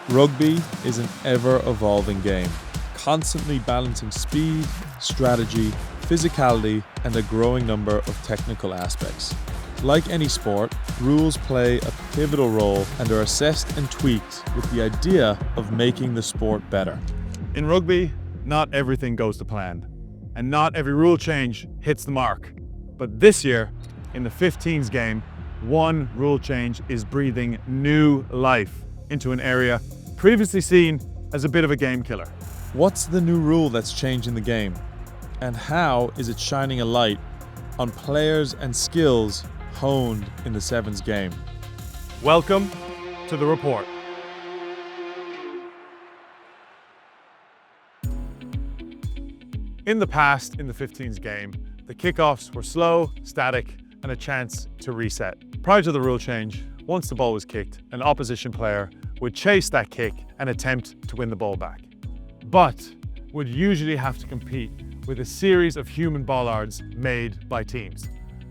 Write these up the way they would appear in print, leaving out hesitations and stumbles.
Rugby is an ever-evolving game, constantly balancing speed, strategy, physicality, and a growing number of technical aspects. Like any sport, rules play a pivotal role and are assessed and tweaked with the idea of making the sport better. In rugby, not everything goes to plan, and not every rule change hits the mark. But this year, in the 15s game, one rule change is breathing new life into an area previously seen as a bit of a game killer. What's the new rule that's changing the game? And how is it shining a light on players and skills honed in the Sevens game? Welcome to the report. In the past, in the 15s game, the kickoffs were slow, static, and a chance to reset. Prior to the rule change, once the ball was kicked, an opposition player would chase that kick and attempt to win the ball back, but would usually have to compete with a series of human bollards made by teams.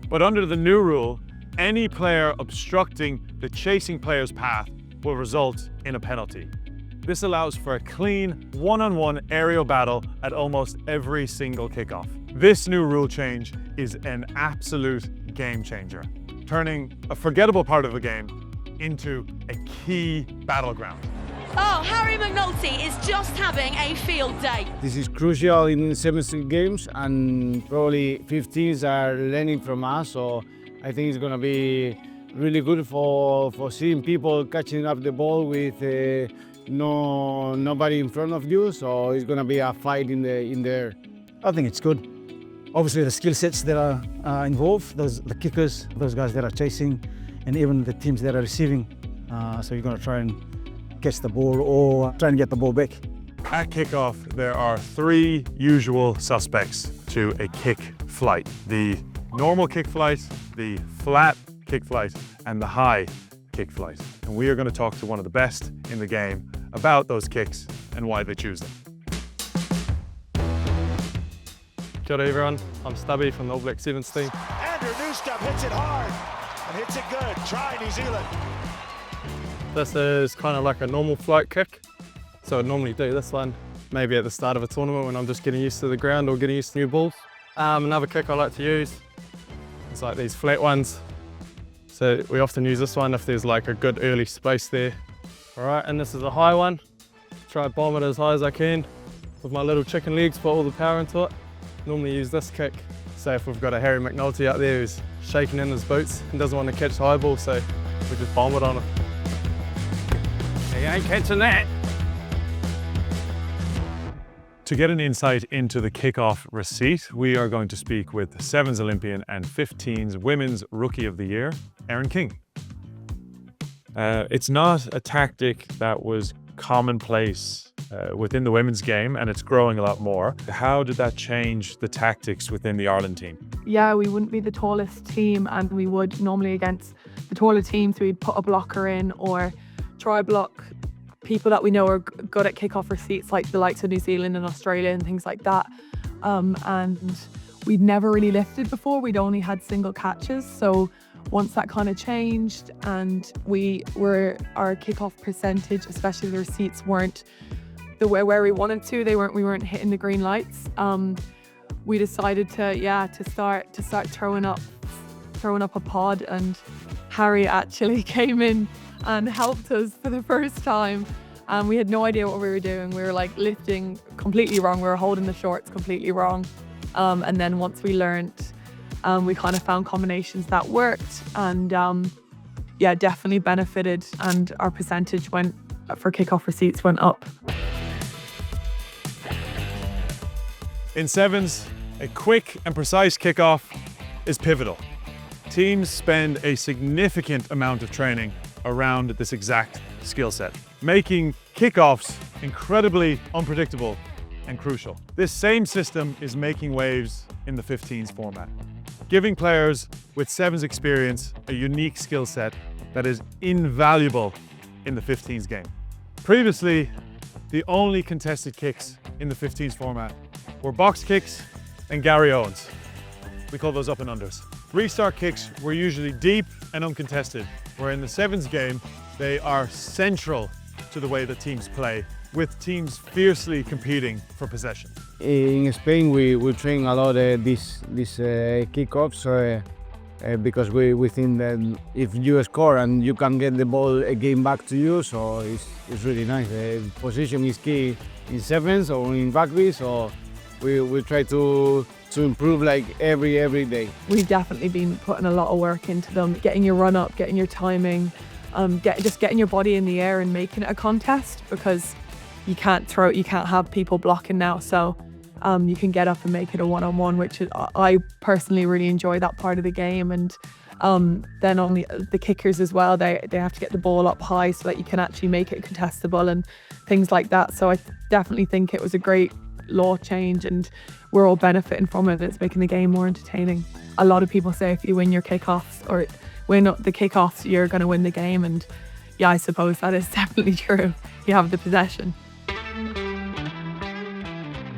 But under the new rule, any player obstructing the chasing player's path will result in a penalty. This allows for a clean one-on-one aerial battle at almost every single kickoff. This new rule change is an absolute game changer, turning a forgettable part of the game into a key battleground. Oh, Harry McNulty is just having a field day. This is crucial in 17 games, and probably 15s are learning from us, so I think it's going to be really good for seeing people catching up the ball with nobody in front of you, so it's going to be a fight in there. I think it's good. Obviously the skill sets that are involved, the kickers, those guys that are chasing, and even the teams that are receiving. So you're going to try and catch the ball or try and get the ball back. At kickoff, there are three usual suspects to a kick flight: the normal kick flight, the flat kick flight, and the high kick flight. And we are going to talk to one of the best in the game about those kicks and why they choose them. Kia ora everyone, I'm Stubby from the All Black Sevens team. Knewstubb hits it hard and hits it good. Try New Zealand. This is kind of like a normal flight kick. So I normally do this one maybe at the start of a tournament when I'm just getting used to the ground or getting used to new balls. Another kick I like to use is like these flat ones. So we often use this one if there's like a good early space there. All right, and this is a high one. Try to bomb it as high as I can with my little chicken legs, put all the power into it. Normally use this kick. Say if we've got a Harry McNulty out there who's shaking in his boots and doesn't want to catch high ball, so we just bomb it on him. He ain't catching that. To get an insight into the kickoff receipt, we are going to speak with Sevens Olympian and 15s Women's Rookie of the Year, Erin King. It's not a tactic that was commonplace within the women's game, and it's growing a lot more. How did that change the tactics within the Ireland team? Yeah, we wouldn't be the tallest team, and we would normally against the taller teams, we'd put a blocker in or try block people that we know are good at kickoff receipts, like the likes of New Zealand and Australia and things like that. And we'd never really lifted before. We'd only had single catches. So once that kind of changed and our kickoff percentage, especially the receipts, weren't the way where we wanted to, we weren't hitting the green lights. We decided to start throwing up a pod, and Harry actually came in and helped us for the first time. And we had no idea what we were doing. We were like lifting completely wrong. We were holding the shorts completely wrong. And then once we learned, we kind of found combinations that worked, and definitely benefited, and our percentage for kickoff receipts went up. In sevens, a quick and precise kickoff is pivotal. Teams spend a significant amount of training around this exact skill set, making kickoffs incredibly unpredictable and crucial. This same system is making waves in the 15s format, giving players with sevens experience a unique skill set that is invaluable in the 15s game. Previously, the only contested kicks in the 15s format were box kicks and Gary Owens. We call those up and unders. Restart kicks were usually deep and uncontested, where in the sevens game, they are central to the way that teams play, with teams fiercely competing for possession. In Spain, we train a lot these kickoffs because we think that if you score and you can get the ball again back to you, so it's really nice. Position is key in sevens or in rugby, so we try to improve like every day. We've definitely been putting a lot of work into them, getting your run up, getting your timing, just getting your body in the air and making it a contest, because you can't have people blocking now. So you can get up and make it a one-on-one, which I personally really enjoy that part of the game. And then on the kickers as well, they have to get the ball up high so that you can actually make it contestable and things like that. So I definitely think it was a great law change and we're all benefiting from it. It's making the game more entertaining. A lot of people say if you win your kickoffs or win the kickoffs, you're going to win the game. And yeah, I suppose that is definitely true. You have the possession.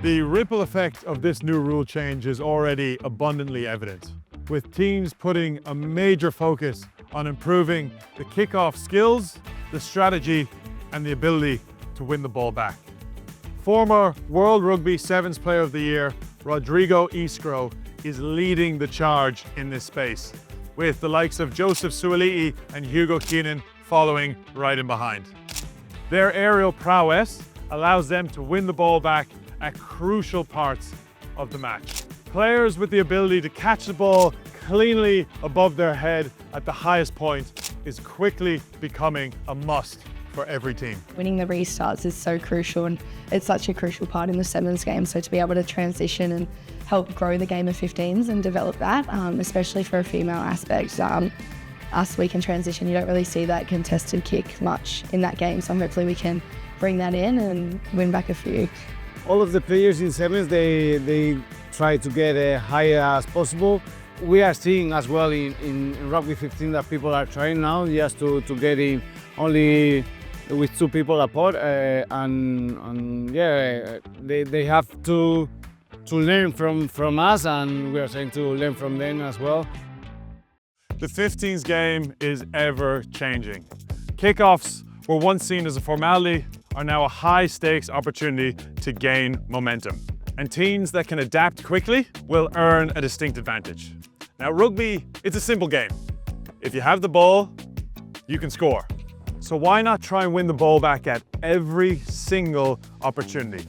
The ripple effect of this new rule change is already abundantly evident, with teams putting a major focus on improving the kickoff skills, the strategy, and the ability to win the ball back. Former World Rugby Sevens Player of the Year, Rodrigo Iskro, is leading the charge in this space, with the likes of Joseph Suali'i and Hugo Keenan following right in behind. Their aerial prowess allows them to win the ball back at crucial parts of the match. Players with the ability to catch the ball cleanly above their head at the highest point is quickly becoming a must for every team. Winning the restarts is so crucial, and it's such a crucial part in the sevens game. So to be able to transition and help grow the game of 15s and develop that, especially for a female aspect. Us, we can transition. You don't really see that contested kick much in that game. So hopefully we can bring that in and win back a few. All of the players in sevens, they try to get as high as possible. We are seeing as well in Rugby 15 that people are trying now just to get in only with 2 people apart, and yeah, they have to learn from us, and we are trying to learn from them as well. The 15s game is ever changing. Kickoffs were once seen as a formality are now a high-stakes opportunity to gain momentum. And teams that can adapt quickly will earn a distinct advantage. Now, rugby, it's a simple game. If you have the ball, you can score. So why not try and win the ball back at every single opportunity?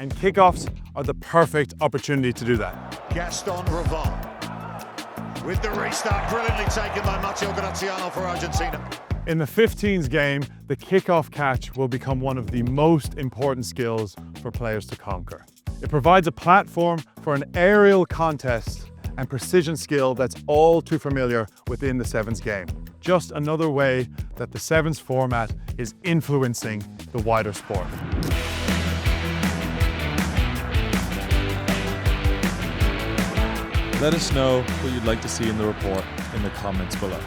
And kickoffs are the perfect opportunity to do that. Gaston Ravon with the restart, brilliantly taken by Matteo Graziano for Argentina. In the 15s game, the kickoff catch will become one of the most important skills for players to conquer. It provides a platform for an aerial contest and precision skill that's all too familiar within the sevens game. Just another way that the sevens format is influencing the wider sport. Let us know what you'd like to see in the report in the comments below.